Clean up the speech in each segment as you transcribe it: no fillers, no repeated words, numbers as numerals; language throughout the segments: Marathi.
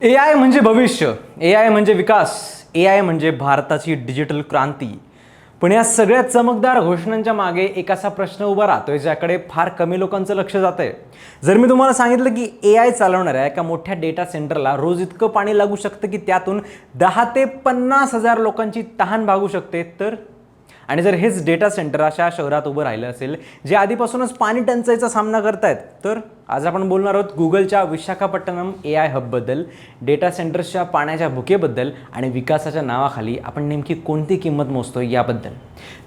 AI म्हणजे भविष्य, AI म्हणजे विकास, AI म्हणजे भारताची डिजिटल क्रांती. पण या सगळ्या चमकदार घोषणांच्या मागे एक असा प्रश्न उभा राहतोय ज्याकडे फार कमी लोकांचं लक्ष जातंय. जर मी तुम्हाला सांगितलं की AI चालवणाऱ्या एका मोठ्या डेटा सेंटरला रोज इतकं पाणी लागू शकतं की त्यातून 10 ते 50 हजार लोकांची तहान भागू शकते, तर आणि जर हेच डेटा सेंटर अशा शहरात उभं राहिलं असेल जे आधीपासूनच पाणी टंचाईचा सामना करतायत, तर आज आपण बोलणार आहोत गुगलच्या विशाखापट्टणम AI हबबद्दल, डेटा सेंटर्सच्या पाण्याच्या भुकेबद्दल आणि विकासाच्या नावाखाली आपण नेमकी कोणती किंमत मोजतो याबद्दल.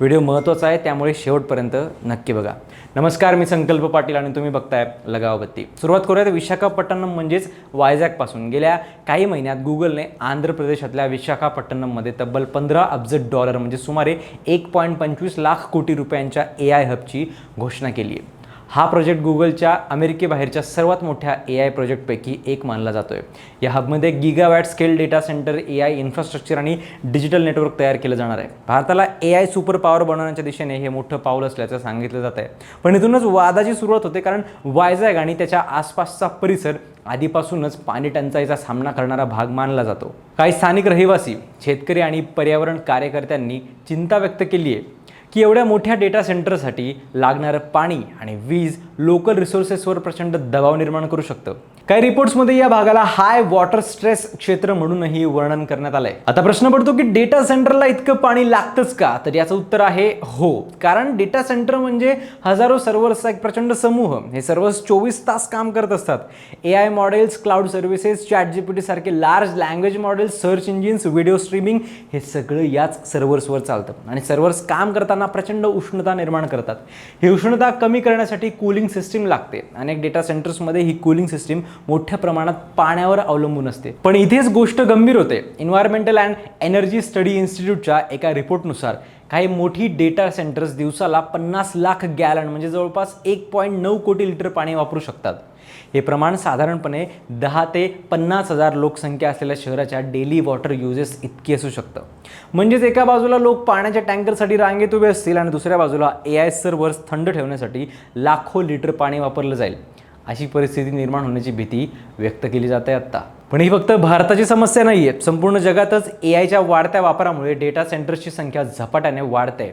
व्हिडिओ महत्त्वाचा आहे, त्यामुळे शेवटपर्यंत नक्की बघा. नमस्कार, मी संकल्प पाटील आणि तुम्ही बघताय लगाव बत्ती. सुरुवात करूयात विशाखापट्टणम म्हणजेच वायझॅकपासून. गेल्या काही महिन्यात गुगलने आंध्र प्रदेशातल्या विशाखापट्टणममध्ये तब्बल $15 अब्ज म्हणजे सुमारे 1.25 लाख कोटी रुपयांच्या AI हबची घोषणा केली आहे. हा प्रोजेक्ट गुगलच्या अमेरिकेबाहेरच्या सर्वात मोठ्या AI प्रोजेक्टपैकी एक मानला जातोय. या हबमध्ये gigawatt scale data centre, AI infrastructure आणि डिजिटल नेटवर्क तयार केलं जाणार आहे. भारताला AI सुपर पॉवर बनवण्याच्या दिशेने हे मोठं पाऊल असल्याचं सांगितलं जात आहे. पण इथूनच वादाची सुरुवात होते, कारण वायझॅक आणि त्याच्या आसपासचा परिसर आधीपासूनच पाणी टंचाईचा सामना करणारा भाग मानला जातो. काही स्थानिक रहिवासी, शेतकरी आणि पर्यावरण कार्यकर्त्यांनी चिंता व्यक्त केली आहे की एवढ्या मोठ्या डेटा सेंटरसाठी लागणारं पाणी आणि वीज लोकल रिसोर्सेसवर प्रचंड दबाव निर्माण करू शकतं. काही रिपोर्ट्समध्ये या भागाला हाय वॉटर स्ट्रेस क्षेत्र म्हणूनही वर्णन करण्यात आलंय. आता प्रश्न पडतो की डेटा सेंटरला इतकं पाणी लागतंच का? तर याचं उत्तर आहे हो. कारण डेटा सेंटर म्हणजे हजारो सर्व्हर्सचा एक प्रचंड समूह. हे सर्व्हर्स 24 तास काम करत असतात. AI models, cloud services, ChatGPT सारखे large language models, search engines, video streaming हे सगळं याच सर्व्हर्सवर चालतं आणि सर्व्हर्स काम करताना प्रचंड उष्णता निर्माण करतात. ही उष्णता कमी करण्यासाठी कूलिंग सिस्टीम लागते. अनेक डेटा सेंटर्समध्ये ही कूलिंग सिस्टीम मोठ्या प्रमाणात पाण्यावर अवलंबून असते. पण इथेच गोष्ट गंभीर होते. एन्व्हायरमेंटल अँड एनर्जी स्टडी इन्स्टिट्यूटच्या एका रिपोर्टनुसार काही मोठी डेटा सेंटर्स दिवसाला 50 लाख गॅलन म्हणजे जवळपास 1.9 कोटी लिटर पाणी वापरू शकतात. हे प्रमाण साधारणपणे 10 ते 50 हजार लोकसंख्या असलेल्या शहराच्या डेली वॉटर युजेस इतकी असू शकतं. म्हणजेच एका बाजूला लोक पाण्याच्या टँकरसाठी रांगेत उभे असतील आणि दुसऱ्या बाजूला AI सर्व्हर्स थंड ठेवण्यासाठी लाखो लिटर पाणी वापरलं जाईल. अशी परिस्थिती निर्माण होण्याची भीती व्यक्त केली जाते आत्ता. पण ही फक्त भारताची समस्या नाही आहे. संपूर्ण जगातच AIच्या वाढत्या वापरामुळे डेटा सेंटर्सची संख्या झपाट्याने वाढते.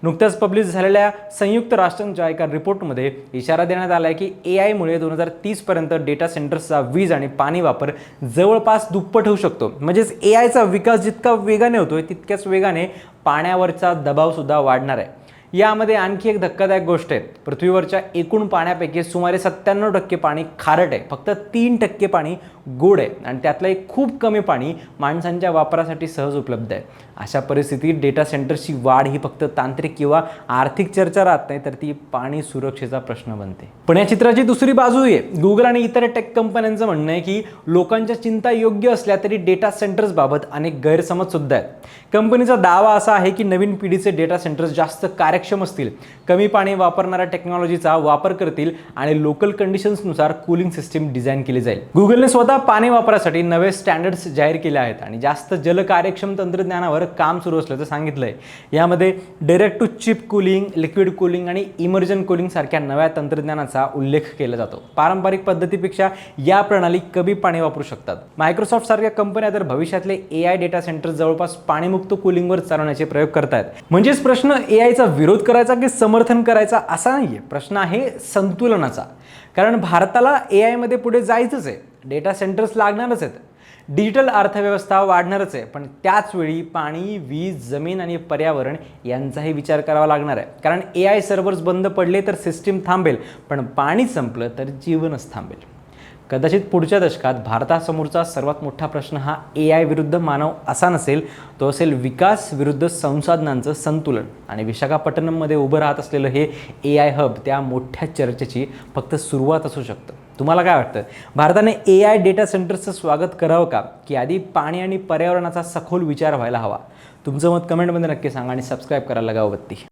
नुकत्याच पब्लिश झालेल्या संयुक्त राष्ट्रांच्या एका रिपोर्टमध्ये इशारा देण्यात आला आहे की AIमुळे 2030 पर्यंत डेटा सेंटर्सचा वीज आणि पाणी वापर जवळपास दुप्पट होऊ शकतो. म्हणजेच AIचा विकास जितका वेगाने होतोय तितक्याच वेगाने पाण्यावरचा दबाव सुद्धा वाढणार आहे. यामध्ये आणखी एक धक्कादायक गोष्ट आहे. पृथ्वीवरच्या एकूण पाण्यापैकी सुमारे 97% पाणी खारट आहे. फक्त 3% पाणी गोड आहे आणि त्यातलं एक खूप कमी पाणी माणसांच्या वापरासाठी सहज उपलब्ध आहे. अशा परिस्थितीत डेटा सेंटरची वाढ ही फक्त तांत्रिक किंवा आर्थिक चर्चा राहत नाही, तर ती पाणी सुरक्षेचा प्रश्न बनते. पण या चित्राची दुसरी बाजू आहे. गुगल आणि इतर टेक कंपन्यांचं म्हणणं आहे की लोकांच्या चिंता योग्य असल्या तरी डेटा सेंटर्स बाबत अनेक गैरसमज सुद्धा आहेत. कंपनीचा दावा असा आहे की नवीन पिढीचे डेटा सेंटर्स जास्त कार्यक्षम असतील, कमी पाणी वापरणाऱ्या टेक्नॉलॉजीचा वापर करतील आणि लोकल कंडिशन्सनुसार कूलिंग सिस्टीम डिझाईन केली जाईल. गुगलने स्वतः पाणी वापरासाठी नवे स्टँडर्ड्स जाहीर केले आहेत आणि जास्त जल कार्यक्षम तंत्रज्ञानावर काम सुरू असल्याचं सांगितलंय. यामध्ये direct to chip cooling, liquid cooling आणि इमर्जन कूलिंग सारख्या नव्या तंत्रज्ञानाचा उल्लेख केला जातो. पारंपरिक पद्धतीपेक्षा या प्रणाली कमी पाणी वापरू शकतात. मायक्रोसॉफ्ट सारख्या कंपन्या तर भविष्यातले AI डेटा सेंटर जवळपास पाणीमुक्त कूलिंगवर चालवण्याचे प्रयोग करतायत. म्हणजेच प्रश्न AIचा विरोध करायचा की समर्थन करायचा असा नाहीये. प्रश्न आहे संतुलनाचा. कारण भारताला AI मध्ये पुढे जायचंच आहे. डेटा सेंटर्स लागणारच आहेत. डिजिटल अर्थव्यवस्था वाढणारच आहे. पण त्याच वेळी पाणी, वीज, जमीन आणि पर्यावरण यांचाही विचार करावा लागणार आहे. कारण AI सर्व्हर्स बंद पडले तर सिस्टीम थांबेल, पण पाणी संपलं तर जीवनच थांबेल. कदाचित पुढच्या दशकात भारतासमोरचा सर्वात मोठा प्रश्न हा AI विरुद्ध मानव असा नसेल, तो असेल विकास विरुद्ध संसाधनांचं संतुलन. आणि विशाखापट्टणममध्ये उभं राहत असलेलं हे AI हब त्या मोठ्या चर्चेची फक्त सुरुवात असू शकतं. तुम्हाला काय वाटतं? भारताने AI डेटा सेंटर्सचं स्वागत करावं का, की आधी पाणी आणि पर्यावरणाचा सखोल विचार व्हायला हवा? तुमचं मत कमेंटमध्ये नक्की सांगा आणि सबस्क्राईब करायला लगाव बत्ती.